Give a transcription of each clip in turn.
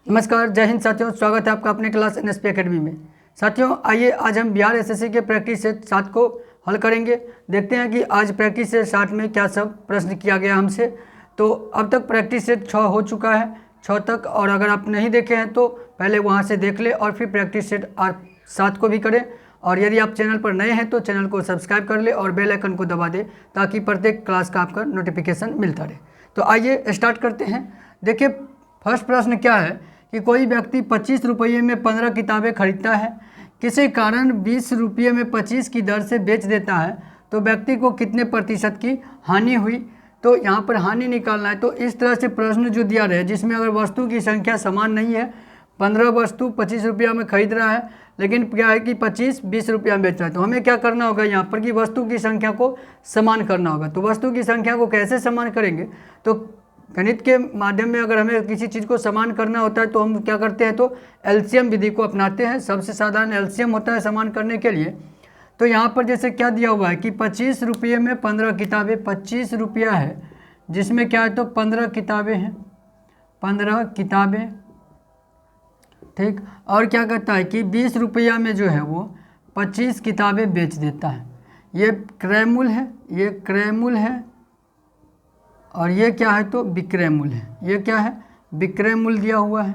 नमस्कार, जय हिंद साथियों। स्वागत है आपका अपने क्लास एनएसपी एकेडमी में। साथियों आइए आज हम बिहार एसएससी के प्रैक्टिस सेट 7 को हल करेंगे। देखते हैं कि आज प्रैक्टिस सेट 7 में क्या सब प्रश्न किया गया हमसे। तो अब तक प्रैक्टिस सेट 6 हो चुका है, 6 तक, और अगर आप नहीं देखे हैं तो पहले वहाँ से देख ले और फिर प्रैक्टिस सेट 7 को भी करें। और यदि आप चैनल पर नए हैं तो चैनल को सब्सक्राइब कर ले और बेल आइकन को दबा दे ताकि प्रत्येक क्लास का आपका नोटिफिकेशन मिलता रहे। तो आइए स्टार्ट करते हैं। देखिए फर्स्ट प्रश्न क्या है कि कोई व्यक्ति 25 रुपये में 15 किताबें खरीदता है, किसी कारण 20 रुपये में 25 की दर से बेच देता है, तो व्यक्ति को कितने प्रतिशत की हानि हुई। तो यहाँ पर हानि निकालना है। तो इस तरह से प्रश्न जो दिया रहे जिसमें अगर वस्तु की संख्या समान नहीं है, 15 वस्तु 25 रुपया में खरीद रहा है, लेकिन क्या है कि 25 20 रुपया में बेच रहा है, तो हमें क्या करना होगा यहाँ पर कि वस्तु की संख्या को समान करना होगा। तो वस्तु की संख्या को कैसे समान करेंगे, तो गणित के माध्यम में अगर हमें किसी चीज़ को समान करना होता है तो हम क्या करते हैं, तो एलसीएम विधि को अपनाते हैं। सबसे साधारण एलसीएम होता है समान करने के लिए। तो यहाँ पर जैसे क्या दिया हुआ है कि 25 रुपये में 15 किताबें, 25 रुपया है जिसमें क्या है तो 15 किताबें हैं, 15 किताबें, ठीक। और क्या कहता है कि 20 रुपया में जो है वो 25 किताबें बेच देता है। ये क्रय मूल्य है, ये क्रय मूल्य है, और ये क्या है तो विक्रय मूल्य है। ये क्या है, विक्रय मूल्य दिया हुआ है,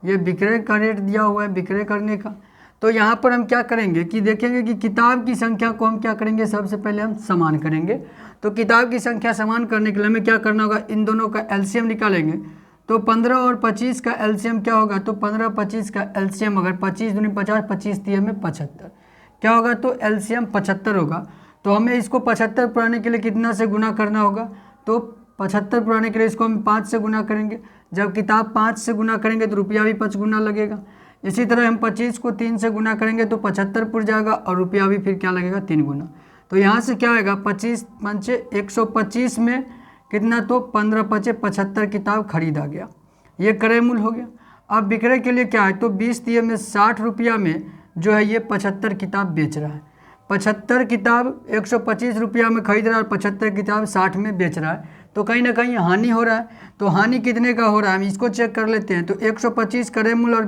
ये विक्रय का रेट दिया हुआ है विक्रय करने का। तो यहाँ पर हम क्या करेंगे कि देखेंगे कि किताब की संख्या को हम क्या करेंगे, सबसे पहले हम समान करेंगे। तो किताब की संख्या समान करने के लिए हमें क्या करना होगा, इन दोनों का एलसीएम निकालेंगे। तो 15 और 25 का एलसीएम क्या होगा, तो 15 25 का एलसीएम अगर 25 दूनी 50, 25 दिए में 75, क्या होगा तो एलसीएम 75 होगा। तो हमें इसको 75 पुराने के लिए कितना से गुना करना होगा, तो 75 पुराने के लिए इसको हम 5 से गुना करेंगे। जब किताब 5 से गुना करेंगे तो रुपया भी 5 गुना लगेगा। इसी तरह हम 25 को 3 से गुना करेंगे तो 75 पुर जाएगा और रुपया भी फिर क्या लगेगा 3 गुना। तो यहाँ से क्या आएगा 25 पंचे 125 में कितना, तो 15 पचे 75 किताब खरीदा गया। ये क्रय मूल्य हो गया। अब विक्रय के लिए क्या है, तो 20 दिए में 60 रुपया में जो है ये 75 किताब बेच रहा है। 75 किताब 125 रुपया में खरीद रहा है और 75 किताब 60 में बेच रहा है, तो कहीं ना कहीं हानि हो रहा है। तो हानि कितने का हो रहा है हम इसको चेक कर लेते हैं। तो 125 क्रय मूल्य और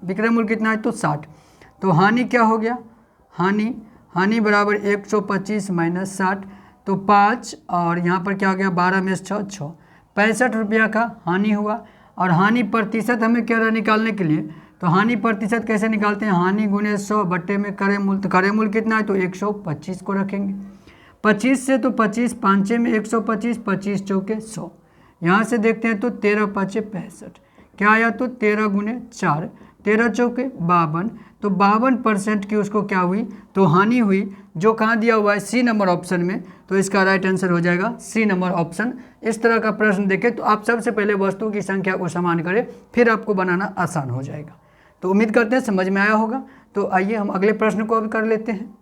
विक्रय मूल्य कितना है तो 60। तो हानि क्या हो गया, हानि बराबर 125 माइनस 60, तो 5, और यहाँ पर क्या हो गया 12 में 6 6, 65 रुपया का हानि हुआ। और हानि प्रतिशत हमें क्या रहा निकालने के लिए, तो हानि प्रतिशत कैसे निकालते हैं, हानि गुने 100 बट्टे में क्रय मूल्य। तो क्रय मूल्य कितना है तो 125 को रखेंगे। 25 से तो 25 पाँचे में 125, 25 चौके 100। यहाँ से देखते हैं तो 13 पाँचे 65, क्या आया तो 13 गुने 4, 13 चौके 52। तो 52% की उसको क्या हुई तो हानि हुई, जो कहाँ दिया हुआ है सी नंबर ऑप्शन में। तो इसका राइट आंसर हो जाएगा सी नंबर ऑप्शन। इस तरह का प्रश्न देखें तो आप सबसे पहले वस्तु की संख्या को समान करें, फिर आपको बनाना आसान हो जाएगा। तो उम्मीद करते हैं समझ में आया होगा। तो आइए हम अगले प्रश्न को अब कर लेते हैं।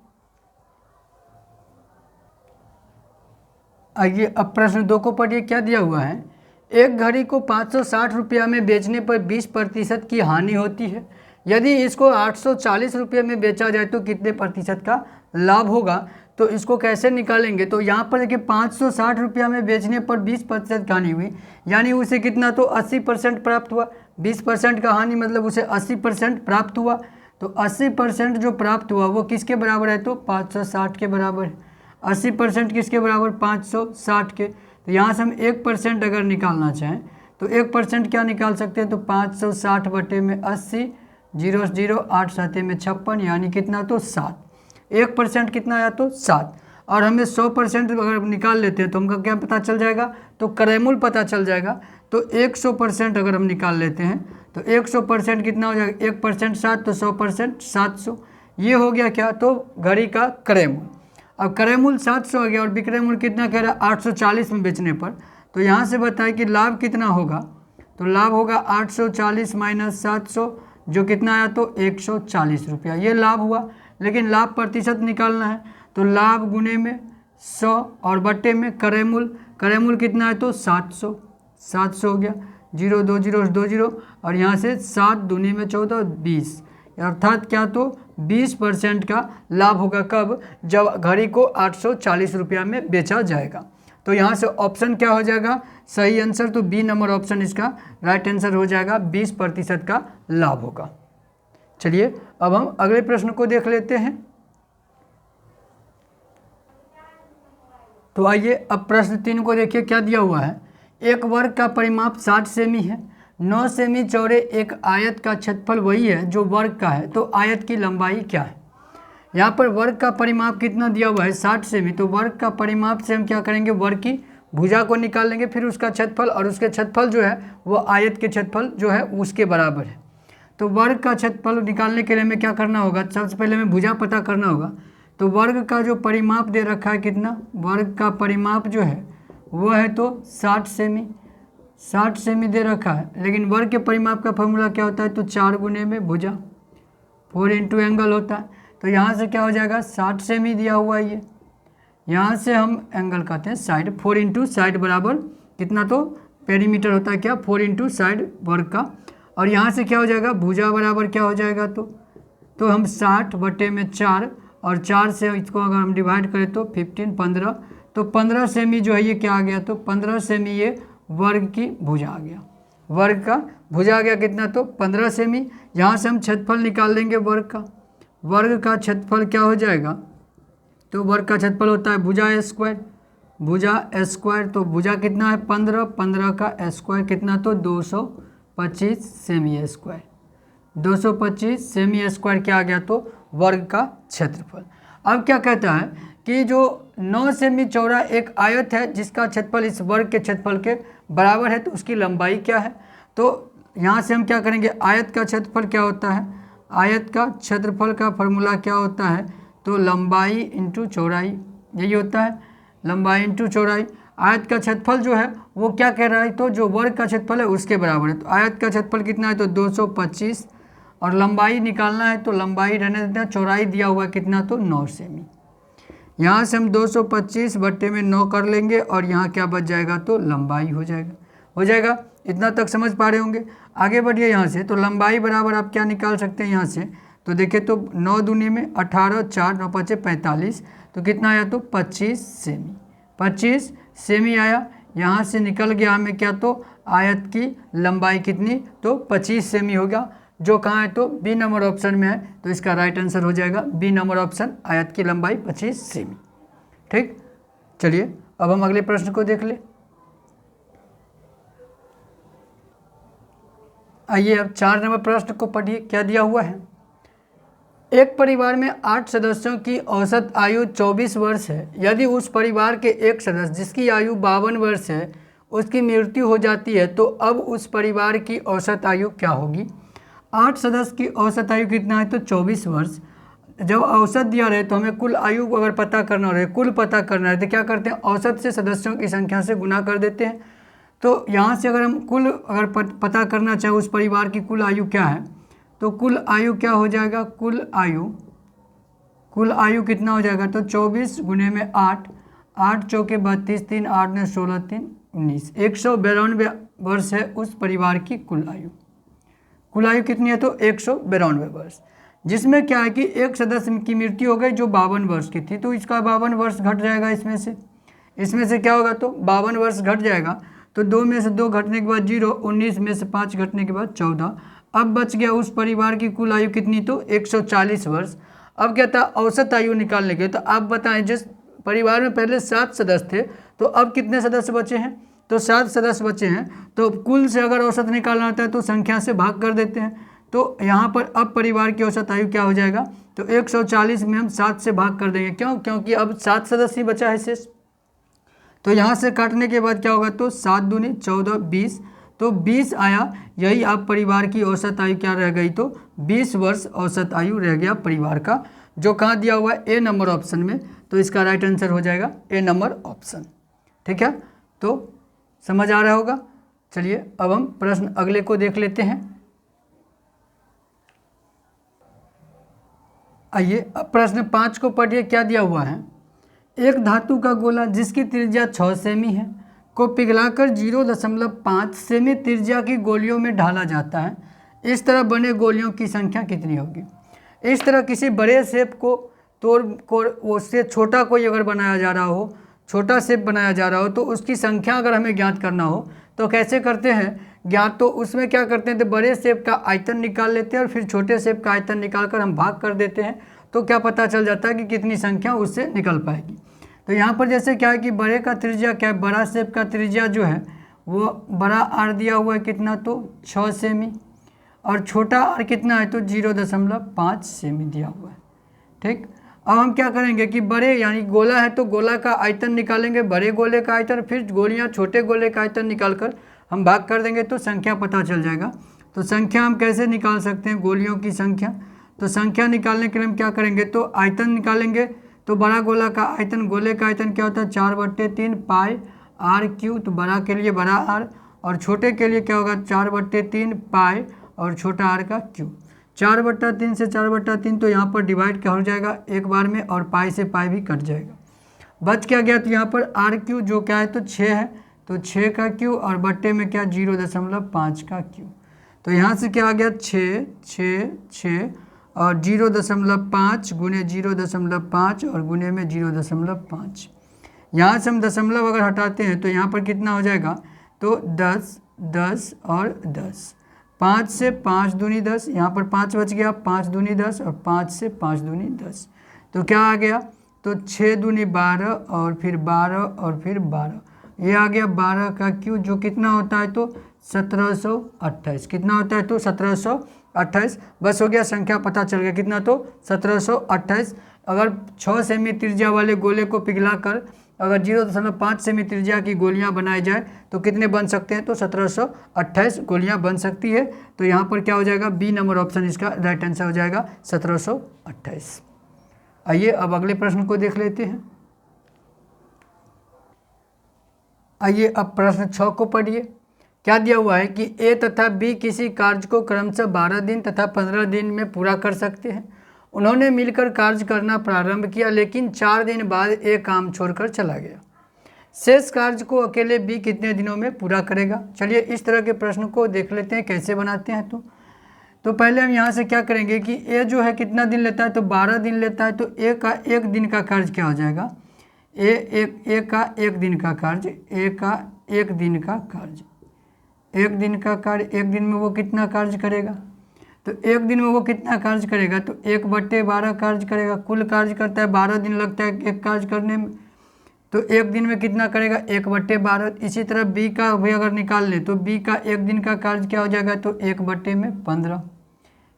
आइए अब प्रश्न 2 को पढ़िए। क्या दिया हुआ है, एक घड़ी को 560 रुपया में बेचने पर 20% की हानि होती है। यदि इसको 840 रुपये में बेचा जाए तो कितने प्रतिशत का लाभ होगा। तो इसको कैसे निकालेंगे, तो यहाँ पर देखिए 560 रुपया में बेचने पर 20% की हानि हुई, यानी उसे कितना तो 80% प्राप्त हुआ। 20% का हानि मतलब उसे 80% प्राप्त हुआ। तो 80% जो प्राप्त हुआ वो किसके बराबर है, तो 560 के बराबर है। 80% किसके बराबर, 560 के। तो यहाँ से हम 1% अगर निकालना चाहें तो 1% क्या निकाल सकते हैं, तो 560 बटे में 80, 0 0 8 7 में 56, यानी कितना तो 7। 1% कितना आया तो 7। और हमें 100% अगर निकाल लेते हैं तो हमका क्या पता चल जाएगा, तो क्रय मूल्य पता चल जाएगा। तो 100% अगर हम निकाल लेते हैं तो 100% कितना हो जाएगा, 1% 7, तो 100% 700। ये हो गया क्या, तो घड़ी का क्रय मूल्य। अब क्रय मूल्य 700 आ गया और विक्रय मूल्य कितना कह रहा है 840 में बेचने पर। तो यहाँ से बताएं कि लाभ कितना होगा, तो लाभ होगा 840 माइनस 700, जो कितना आया तो 140 रुपया। ये लाभ हुआ, लेकिन लाभ प्रतिशत निकालना है। तो लाभ गुने में 100 और बट्टे में क्रय मूल्य कितना है तो 700, 700 हो गया। 0 2 0 2 0, और यहाँ से 7 दूनी में 14 20, अर्थात क्या तो 20% का लाभ होगा। कब, जब घड़ी को 840 रुपया में बेचा जाएगा। तो यहाँ से ऑप्शन क्या हो जाएगा सही आंसर, तो बी नंबर ऑप्शन इसका राइट आंसर हो जाएगा, 20% का लाभ होगा। चलिए अब हम अगले प्रश्न को देख लेते हैं। तो आइए अब प्रश्न 3 को देखिए क्या दिया हुआ है। एक वर्ग का परिमाप 60 सेमी है, 9 सेमी चौड़े एक आयत का क्षेत्रफल वही है जो वर्ग का है, तो आयत की लंबाई क्या है। यहाँ पर वर्ग का परिमाप कितना दिया हुआ है 60 सेमी, तो वर्ग का परिमाप से हम क्या करेंगे वर्ग की भुजा को निकाल लेंगे, फिर उसका क्षेत्रफल, और उसके क्षेत्रफल जो है वो आयत के क्षेत्रफल जो है उसके बराबर है। तो वर्ग का क्षेत्रफल निकालने के लिए हमें क्या करना होगा, सबसे पहले हमें भुजा पता करना होगा। तो वर्ग का जो परिमाप दे रखा है कितना, वर्ग का परिमाप जो है वो है तो 60 सेमी, 60 सेमी दे रखा है, लेकिन वर्ग के परिमाप का फॉर्मूला क्या होता है, तो 4 गुने में भुजा 4 इंटू एंगल होता है। तो यहाँ से क्या हो जाएगा 60 सेमी दिया हुआ है ये, यहाँ से हम एंगल कहते हैं साइड, 4 इंटू साइड बराबर कितना, तो पेरीमीटर होता है क्या 4 इंटू साइड वर्ग का, और यहाँ से क्या हो जाएगा भुजा बराबर क्या हो जाएगा, तो हम 60 बटे में 4, और 4 से इसको अगर हम डिवाइड करें तो 15 15, तो 15 सेमी जो है ये क्या आ गया, तो 15 सेमी ये वर्ग की भुजा आ गया, वर्ग का भुजा आ गया कितना, तो 15 सेमी। यहाँ से हम क्षेत्रफल निकाल लेंगे वर्ग का, वर्ग का क्षेत्रफल क्या हो जाएगा, तो वर्ग का क्षेत्रफल होता है भुजा स्क्वायर, भुजा स्क्वायर, तो भुजा कितना है 15, 15 का स्क्वायर कितना, तो 225 सेमी स्क्वायर, 225 सेमी स्क्वायर क्या आ गया, तो वर्ग का क्षेत्रफल। अब क्या कहता है कि जो 9 सेमी चौड़ा एक आयत है जिसका क्षेत्रफल इस वर्ग के क्षेत्रफल के बराबर है, तो उसकी लंबाई क्या है। तो यहाँ से हम क्या करेंगे, आयत का क्षेत्रफल क्या होता है, आयत का क्षेत्रफल का फॉर्मूला क्या होता है, तो लंबाई इंटू चौड़ाई, यही होता है लंबाई इंटू चौड़ाई। आयत का क्षेत्रफल जो है वो क्या कह रहा है, तो जो वर्ग का क्षेत्रफल है उसके बराबर है। तो आयत का क्षेत्रफल कितना है, तो 225, और लंबाई निकालना है तो लंबाई रहने देते हैं, चौड़ाई दिया हुआ है कितना, तो 9 सेमी। यहाँ से हम 225 बट्टे में 9 कर लेंगे, और यहाँ क्या बच जाएगा, तो लंबाई हो जाएगा। इतना तक समझ पा रहे होंगे। आगे बढ़िए यहाँ से, तो लंबाई बराबर आप क्या निकाल सकते हैं यहाँ से, तो देखिए तो 9 दूनी में 18, 4 9 5 45, तो कितना आया, तो 25 सेमी, 25 सेमी आया। यहाँ से निकल गया हमें क्या, तो आयत की लंबाई कितनी, तो 25 सेमी होगा, जो कहाँ है, तो बी नंबर ऑप्शन में है, तो इसका राइट आंसर हो जाएगा बी नंबर ऑप्शन, आयत की लंबाई 25 सेमी। ठीक, चलिए अब हम अगले प्रश्न को देख ले। आइए अब 4 नंबर प्रश्न को पढ़िए क्या दिया हुआ है। एक परिवार में 8 सदस्यों की औसत आयु 24 वर्ष है। यदि उस परिवार के एक सदस्य जिसकी आयु 52 वर्ष है उसकी मृत्यु हो जाती है, तो अब उस परिवार की औसत आयु क्या होगी। 8 सदस्य की औसत आयु कितना है, तो 24 वर्ष। जब औसत दिया रहे तो हमें कुल आयु अगर पता करना रहे, कुल पता करना रहे, तो क्या करते हैं, औसत से सदस्यों की संख्या से गुना कर देते हैं। तो यहाँ से अगर हम कुल अगर पता करना चाहे उस परिवार की कुल आयु क्या है, तो कुल आयु क्या हो जाएगा, कुल आयु कितना हो जाएगा, तो 24 गुने में 8, 8 चौके 32, 3 8 ने 16, 3 19, 192 वर्ष है उस परिवार की कुल आयु। कुल आयु कितनी है, तो 192 वर्ष, जिसमें क्या है कि एक सदस्य की मृत्यु हो गई जो 52 वर्ष की थी, तो इसका 52 वर्ष घट जाएगा इसमें से क्या होगा, तो 52 वर्ष घट जाएगा, तो 2 में से 2 घटने के बाद 0, 19 में से 5 घटने के बाद 14। अब बच गया उस परिवार की कुल आयु कितनी, तो 140 वर्ष। अब क्या था, औसत आयु निकालने के, तो आप बताएं जिस परिवार में पहले 7 सदस्य थे तो अब कितने सदस्य बचे हैं, तो 7 सदस्य बचे हैं। तो कुल से अगर औसत निकालना होता है तो संख्या से भाग कर देते हैं। तो यहाँ पर अब परिवार की औसत आयु क्या हो जाएगा, तो 140 में हम 7 से भाग कर देंगे, क्योंकि अब 7 सदस्य ही बचा है शेष। तो यहाँ से काटने के बाद क्या होगा, तो 7 दूनी 14, 20, तो 20 आया। यही आप परिवार की औसत आयु क्या रह गई, तो 20 वर्ष औसत आयु रह गया परिवार का, जो कहाँ दिया हुआ है, ए नंबर ऑप्शन में। तो इसका राइट आंसर हो जाएगा ए नंबर ऑप्शन। ठीक है, तो समझ आ रहा होगा। चलिए अब हम प्रश्न अगले को देख लेते हैं। आइए अब प्रश्न 5 को पढ़िए क्या दिया हुआ है। एक धातु का गोला जिसकी त्रिज्या 6 सेमी है को पिघलाकर 0.5 सेमी त्रिज्या की गोलियों में ढाला जाता है। इस तरह बने गोलियों की संख्या कितनी होगी। इस तरह किसी बड़े शेप को उससे छोटा कोई अगर बनाया जा रहा हो छोटा शेप बनाया जा रहा हो तो उसकी संख्या अगर हमें ज्ञात करना हो तो कैसे करते हैं ज्ञात, तो उसमें क्या करते हैं तो बड़े शेप का आयतन निकाल लेते हैं और फिर छोटे शेप का आयतन निकाल कर हम भाग कर देते हैं, तो क्या पता चल जाता है कि कितनी संख्या उससे निकल पाएगी। तो यहाँ पर जैसे क्या है कि बड़े का त्रिज्या क्या है, बड़ा शेप का त्रिज्या जो है वो बड़ा आर दिया हुआ है कितना, तो 6 सेमी, और छोटा आर कितना है तो 0.5 सेमी दिया हुआ है। ठीक, अब हम क्या करेंगे कि बड़े यानी गोला है तो गोला का आयतन निकालेंगे, बड़े गोले का आयतन, फिर गोलियां छोटे गोले का आयतन निकाल कर हम भाग कर देंगे तो संख्या पता चल जाएगा। तो संख्या हम कैसे निकाल सकते हैं, गोलियों की संख्या, तो संख्या निकालने के लिए हम क्या करेंगे तो आयतन निकालेंगे। तो बड़ा गोला का आयतन, गोले का आयतन क्या होता है 4/3 पाई आर क्यू, तो बड़ा के लिए बड़ा आर, और छोटे के लिए क्या होगा 4/3 पाई और छोटा आर का क्यू। 4/3 से 4/3 तो यहाँ पर डिवाइड क्या हो जाएगा एक बार में, और पाई से पाई भी कट जाएगा। बच क्या गया तो यहाँ पर आर क्यू जो क्या है तो 6 है, तो 6 का क्यू और बट्टे में क्या 0.5 का क्यू। तो यहाँ से क्या आ गया 6 6 6 और 0.5 गुने 0.5 और गुने में 0.5। यहाँ से हम दशमलव अगर हटाते हैं तो यहाँ पर कितना हो जाएगा तो 10 10 और 10। 5 से 5 दूनी 10, यहाँ पर 5 बच गया, 5 दूनी 10 और 5 से 5 दूनी 10, तो क्या आ गया तो 6 दूनी 12 और फिर 12 और फिर 12, ये आ गया 12 का क्यू जो कितना होता है तो 1728। कितना होता है तो 1728। बस हो गया, संख्या पता चल गया कितना तो 1728। अगर 6 सेमी त्रिज्या वाले गोले को पिघला कर अगर 0.5 सेमी त्रिज्या की गोलियां बनाई जाए तो कितने बन सकते हैं तो 1728 गोलियां बन सकती है। तो यहाँ पर क्या हो जाएगा बी नंबर ऑप्शन इसका राइट आंसर हो जाएगा 1728। आइए अब अगले प्रश्न को देख लेते हैं। आइए अब प्रश्न 6 को पढ़िए। क्या दिया हुआ है कि ए तथा बी किसी कार्य को क्रमशः 12 दिन तथा 15 दिन में पूरा कर सकते हैं। उन्होंने मिलकर कार्य करना प्रारंभ किया, लेकिन 4 दिन बाद ए काम छोड़कर चला गया। शेष कार्य को अकेले बी कितने दिनों में पूरा करेगा। चलिए इस तरह के प्रश्न को देख लेते हैं कैसे बनाते हैं। तो पहले हम यहाँ से क्या करेंगे कि ए जो है कितना दिन लेता है तो 12 दिन लेता है, तो ए का 1 दिन का कार्य क्या हो जाएगा, ए का 1 दिन का कार्य, ए का 1 दिन का कार्य, 1 दिन का कार्य, 1 दिन में वो कितना कार्य करेगा, तो 1 दिन में वो कितना कार्य करेगा तो 1/12 कार्य करेगा। कुल कार्य करता है 12 दिन लगता है एक कार्य करने में, तो 1 दिन में कितना करेगा 1/12। इसी तरह बी का भी अगर निकाल ले तो बी का 1 दिन का कार्य क्या हो जाएगा तो 1/15,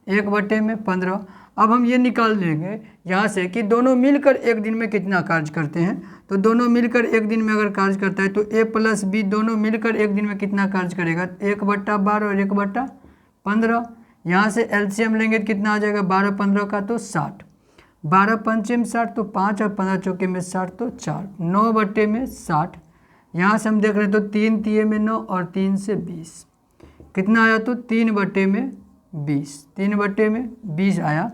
1/15। अब हम ये निकाल लेंगे यहाँ से कि दोनों मिलकर 1 दिन में कितना कार्य करते हैं। तो दोनों मिलकर 1 दिन में अगर कार्य करता है तो ए प्लस बी दोनों मिलकर 1 दिन में कितना कार्य करेगा 1/12 और 1/15। यहाँ से एलसीएम लेंगे तो कितना आ जाएगा 12/15 का तो 60, 12 पंचम 60 तो 5 और 15 चौके में 60 तो 4, 9/60। यहाँ से हम देख रहे हैं तो 3 तिये में 9 और 3 से 20 कितना आया तो 3/20, 3/20 आया।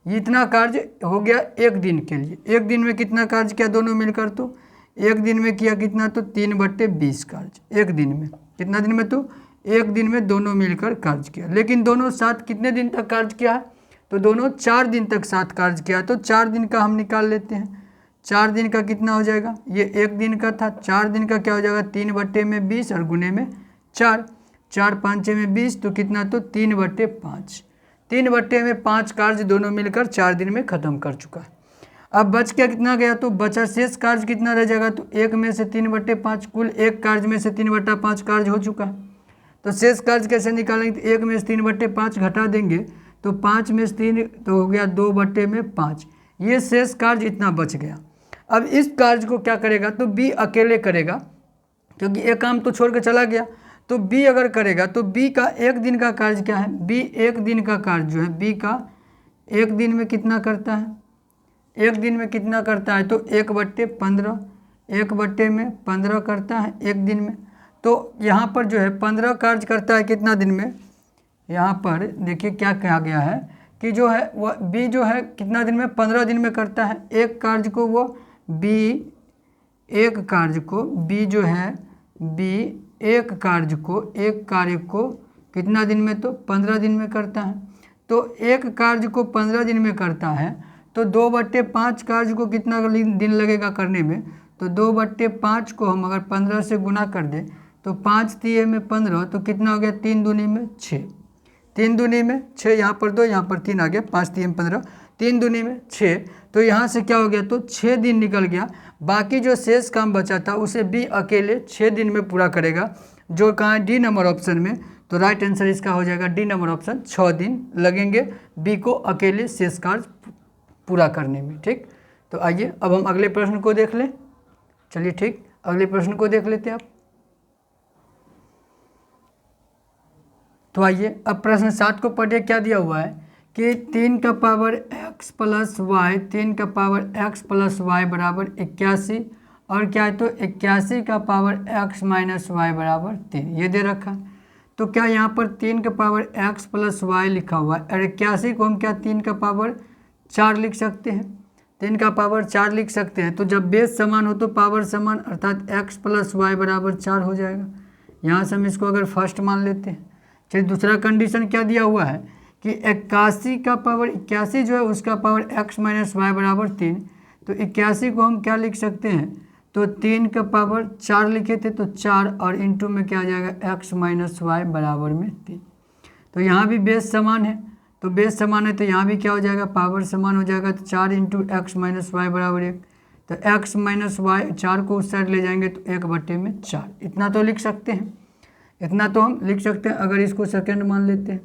ये इतना कार्य हो गया 1 दिन के लिए। 1 दिन में कितना कार्य किया दोनों मिलकर तो 1 दिन में किया कितना तो 3/20 कार्य 1 दिन में। कितना दिन में तो 1 दिन में दोनों मिलकर कार्य किया, लेकिन दोनों साथ कितने दिन तक कार्य किया है तो दोनों 4 दिन तक साथ कार्य किया। तो 4 दिन का हम निकाल लेते हैं। 4 दिन का कितना हो जाएगा, ये 1 दिन का था, 4 दिन का क्या हो जाएगा 3/20 और गुने में 4, 4 5 में 20 तो कितना तो 3/5, 3/5 कार्य दोनों मिलकर 4 दिन में खत्म कर चुका है। अब बच क्या कितना गया तो बचा शेष कार्य कितना रह जाएगा तो 1 में से 3/5, कुल 1 कार्य में से 3/5 कार्य हो चुका है। तो शेष कार्य कैसे निकालेंगे तो 1 में से 3/5 घटा देंगे तो 5 में से 3 तो हो गया 2/5, ये शेष कार्य इतना बच गया। अब इस कार्य को क्या करेगा तो बी अकेले करेगा, क्योंकि एक काम तो छोड़ के चला गया। तो बी अगर करेगा तो बी का 1 दिन का कार्य क्या है, बी 1 दिन का कार्य जो है बी का 1 दिन में कितना करता है, 1 दिन में कितना करता है तो 1/15, 1/15 करता है 1 दिन में। तो यहाँ पर जो है 15 कार्य करता है कितना दिन में, यहाँ पर देखिए क्या कहा गया है कि जो है वह बी जो है कितना दिन में 15 दिन में करता है। एक कार्य को वो बी एक कार्य को बी जो है बी एक कार्य को कितना दिन में तो 15 दिन में करता है। तो एक कार्य को 15 दिन में करता है तो 2/5 कार्य को कितना दिन लगेगा करने में तो 2/5 को हम अगर 15 से गुना कर दें तो 5 तिये में 15, तो कितना हो गया 3 दूनी में 6, 3 दूनी में 6, यहाँ पर 2 यहाँ पर 3 आ गया, 5 तिये में 15, 3 दूनी में 6, तो यहाँ से क्या हो गया तो 6 दिन निकल गया। बाकी जो शेष काम बचा था उसे बी अकेले 6 दिन में पूरा करेगा, जो कहाँ है डी नंबर ऑप्शन में। तो राइट आंसर इसका हो जाएगा डी नंबर ऑप्शन, 6 दिन लगेंगे बी को अकेले शेष कार्य पूरा करने में। ठीक, तो आइए अब हम अगले प्रश्न को देख लें। चलिए ठीक, अगले प्रश्न को देख लेते हैं आप। तो आइए अब प्रश्न 7 को पढ़िए। क्या दिया हुआ है कि 3 का पावर x प्लस वाई, 3 का पावर x प्लस वाई बराबर 81, और क्या है तो 81 का पावर x माइनस वाई बराबर 3, ये दे रखा है। तो क्या यहाँ पर 3 का पावर x प्लस वाई लिखा हुआ है, और 81 को हम क्या 3 का पावर 4 लिख सकते हैं, 3 का पावर 4 लिख सकते हैं। तो जब बेस समान हो तो पावर समान, अर्थात x प्लस वाई बराबर 4 हो जाएगा। यहाँ से हम इसको अगर फर्स्ट मान लेते हैं। चलिए दूसरा कंडीशन क्या दिया हुआ है कि 81 का पावर 81 जो है उसका पावर x माइनस वाई बराबर 3, तो 81 को हम क्या लिख सकते हैं तो 3 का पावर 4 लिखे थे, तो 4 और इंटू में क्या आ जाएगा x माइनस वाई बराबर में 3। तो यहाँ भी बेस समान है, तो बेस समान है तो यहाँ भी क्या हो जाएगा पावर समान हो जाएगा, तो 4 इंटू एक्स माइनस वाई बराबर 1, तो x माइनस वाई 4 को उस साइड ले जाएंगे तो 1/4, इतना तो लिख सकते हैं, इतना तो हम लिख सकते हैं। अगर इसको सेकंड मान लेते हैं,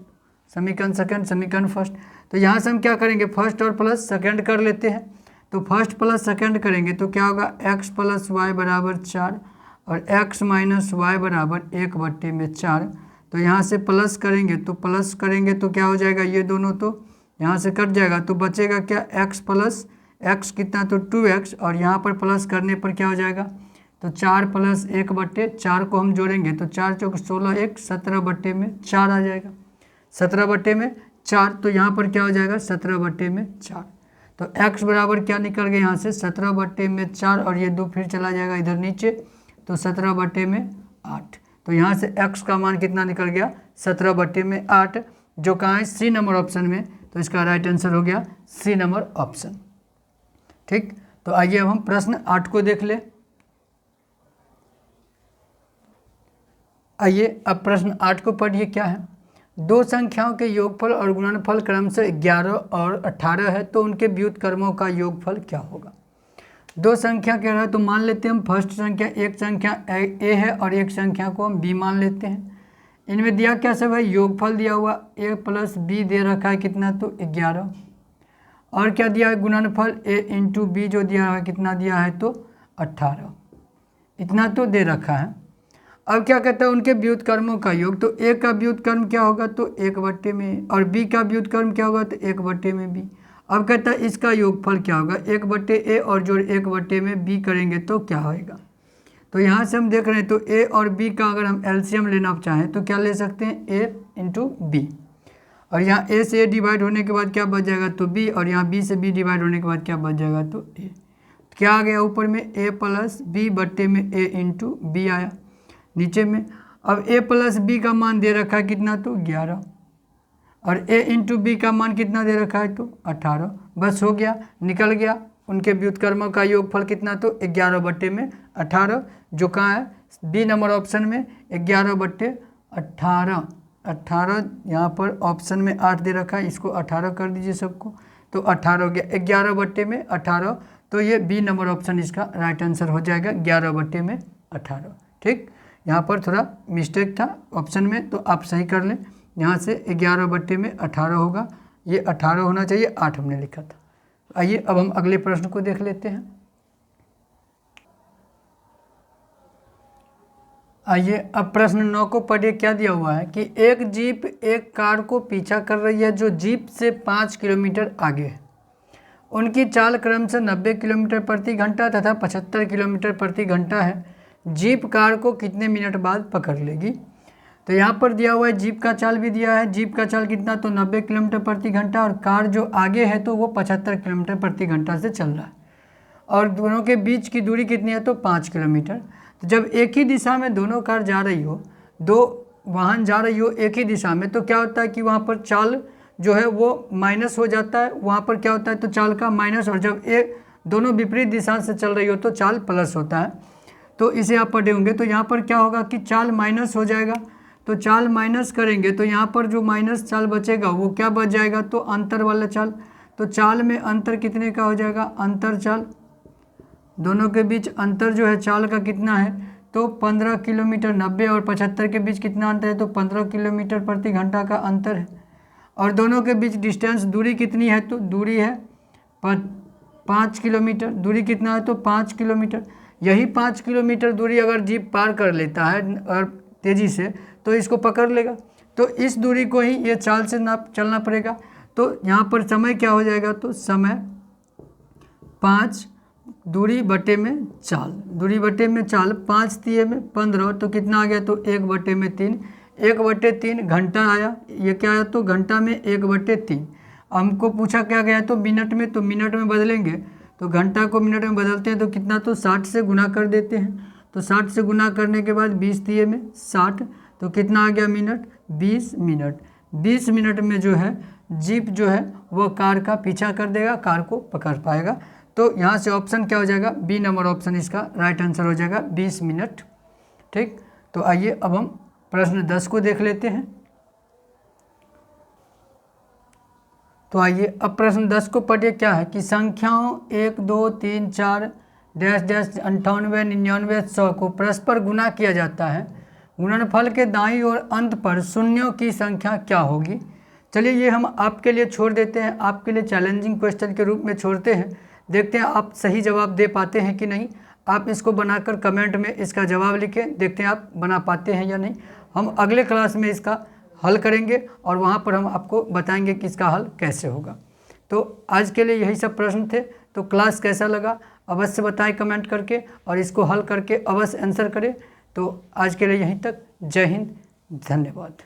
समीकरण सेकंड समीकरण फर्स्ट, तो यहाँ से हम क्या करेंगे फर्स्ट और प्लस सेकंड कर लेते हैं। तो फर्स्ट प्लस सेकंड करेंगे तो क्या होगा x प्लस वाई बराबर 4 और x माइनस वाई बराबर 1/4। तो यहाँ से प्लस करेंगे तो क्या हो जाएगा, ये दोनों तो यहाँ से कट जाएगा, तो बचेगा क्या x प्लस x कितना तो 2x, और यहाँ पर प्लस करने पर क्या हो जाएगा तो 4 प्लस 1/4 को हम जोड़ेंगे तो 4 चौक 16, 1 17/4 आ जाएगा, 17/4। तो यहाँ पर क्या हो जाएगा 17/4। तो x बराबर क्या निकल गया यहाँ से 17/4, और ये 2 फिर चला जाएगा इधर नीचे, तो 17/8। तो यहाँ से x का मान कितना निकल गया 17/8, जो कहाँ है सी नंबर ऑप्शन में। तो इसका राइट आंसर हो गया सी नंबर ऑप्शन। ठीक, तो आइए अब हम प्रश्न 8 को देख ले। आइए अब प्रश्न 8 को पढ़िए। क्या है, दो संख्याओं के योगफल और गुणनफल क्रमशः 11 और 18 है, तो उनके व्युत्क्रमों का योगफल क्या होगा। दो संख्या कह रहा है, तो मान लेते हैं हम फर्स्ट संख्या, एक संख्या a है और एक संख्या को हम b मान लेते हैं। इनमें दिया क्या सब है, योगफल दिया हुआ a प्लस b दे रखा है कितना तो 11, और क्या दिया है गुणनफल a इंटू बी जो दिया है कितना दिया है तो 18, इतना तो दे रखा है। अब क्या कहता है उनके व्युत्क्रमों का योग, तो a का व्युत्क्रम क्या होगा तो 1 में, और b का व्युत्क्रम क्या होगा तो 1 में b। अब कहता है इसका योगफल क्या होगा 1/a और जोड़ 1 में b करेंगे तो क्या होएगा। तो यहाँ से हम देख रहे हैं तो a और b का अगर हम एलसीएम लेना चाहें तो क्या ले सकते हैं a इंटू बी, और यहाँ a से a डिवाइड होने के बाद क्या बच जाएगा तो b, और यहाँ b से b डिवाइड होने के बाद क्या बच जाएगा तो a। क्या आ गया ऊपर में a प्लस b बट्टे में a इंटू बी आया नीचे में। अब a प्लस बी का मान दे रखा है कितना तो 11, और a इंटू बी का मान कितना दे रखा है तो 18। बस हो गया, निकल गया उनके व्युत्क्रमों का योगफल कितना तो 11/18, जो कहाँ है बी नंबर ऑप्शन में 11/18। 18 यहाँ पर ऑप्शन में 8 दे रखा है, इसको 18 कर दीजिए सबको, तो 18 हो गया 11/18। तो ये बी नंबर ऑप्शन इसका राइट आंसर हो जाएगा 11/18। ठीक, यहाँ पर थोड़ा मिस्टेक था ऑप्शन में, तो आप सही कर लें। यहाँ से 11/18 होगा, ये 18 होना चाहिए, 8 हमने लिखा था। आइए अब हम अगले प्रश्न को देख लेते हैं। आइए अब प्रश्न 9 को पढ़िए। क्या दिया हुआ है कि एक जीप एक कार को पीछा कर रही है जो जीप से 5 किलोमीटर आगे है। उनकी चाल क्रमशः 90 किलोमीटर प्रति घंटा तथा 75 किलोमीटर प्रति घंटा है। जीप कार को कितने मिनट बाद पकड़ लेगी। तो यहाँ पर दिया हुआ है जीप का चाल भी दिया है, जीप का चाल कितना तो 90 किलोमीटर प्रति घंटा, और कार जो आगे है तो वो 75 किलोमीटर प्रति घंटा से चल रहा है, और दोनों के बीच की दूरी कितनी है तो 5 किलोमीटर। तो जब एक ही दिशा में दोनों कार जा रही हो, दो वाहन जा रही हो एक ही दिशा में, तो क्या होता है कि वहाँ पर चाल जो है वो माइनस हो जाता है, वहाँ पर क्या होता है तो चाल का माइनस, और जब एक दोनों विपरीत दिशा से चल रही हो तो चाल प्लस होता है। तो इसे आप पढ़े होंगे। तो यहाँ पर क्या होगा कि चाल माइनस हो जाएगा, तो चाल माइनस करेंगे तो यहाँ पर जो माइनस चाल बचेगा वो क्या बच जाएगा, तो अंतर वाला चाल। तो चाल में अंतर कितने का हो जाएगा, अंतर चाल, दोनों के बीच अंतर जो है चाल का कितना है, तो 15 किलोमीटर। 90 और 75 के बीच कितना अंतर है, तो 15 किलोमीटर प्रति घंटा का अंतर है। और दोनों के बीच डिस्टेंस दूरी कितनी है, तो दूरी है 5 किलोमीटर। दूरी कितना है, तो 5 किलोमीटर। यही 5 किलोमीटर दूरी अगर जीप पार कर लेता है और तेज़ी से, तो इसको पकड़ लेगा। तो इस दूरी को ही ये चाल से नाप चलना पड़ेगा। तो यहाँ पर समय क्या हो जाएगा, तो समय 5 दूरी बटे में चाल, दूरी बटे में चाल, 5 तिये में 15, तो कितना आ गया, तो 1/3। 1/3 घंटा आया, ये क्या आया, तो घंटा में 1/3। हमको पूछा क्या गया, तो मिनट में, तो मिनट में बदलेंगे। तो घंटा को मिनट में बदलते हैं तो कितना, तो 60 से गुना कर देते हैं। तो 60 से गुना करने के बाद 20 तिये में 60, तो कितना आ गया मिनट, 20 मिनट। 20 मिनट में जो है जीप जो है वो कार का पीछा कर देगा, कार को पकड़ पाएगा। तो यहाँ से ऑप्शन क्या हो जाएगा, बी नंबर ऑप्शन इसका राइट आंसर हो जाएगा, 20 मिनट। ठीक, तो आइए अब हम प्रश्न 10 को देख लेते हैं। तो आइए अब प्रश्न 10 को पढ़िए। क्या है कि संख्याओं 1 2 3 4 डैश डैश 98 99 100 को परस्पर गुना किया जाता है। गुणनफल के दाईं ओर अंत पर शून्यों की संख्या क्या होगी। चलिए ये हम आपके लिए छोड़ देते हैं, आपके लिए चैलेंजिंग क्वेश्चन के रूप में छोड़ते हैं। देखते हैं आप सही जवाब दे पाते हैं कि नहीं। आप इसको बनाकर कमेंट में इसका जवाब लिखें, देखते हैं आप बना पाते हैं या नहीं। हम अगले क्लास में इसका हल करेंगे और वहाँ पर हम आपको बताएंगे कि इसका हल कैसे होगा। तो आज के लिए यही सब प्रश्न थे। तो क्लास कैसा लगा अवश्य बताएं कमेंट करके, और इसको हल करके अवश्य आंसर करें। तो आज के लिए यहीं तक। जय हिंद, धन्यवाद।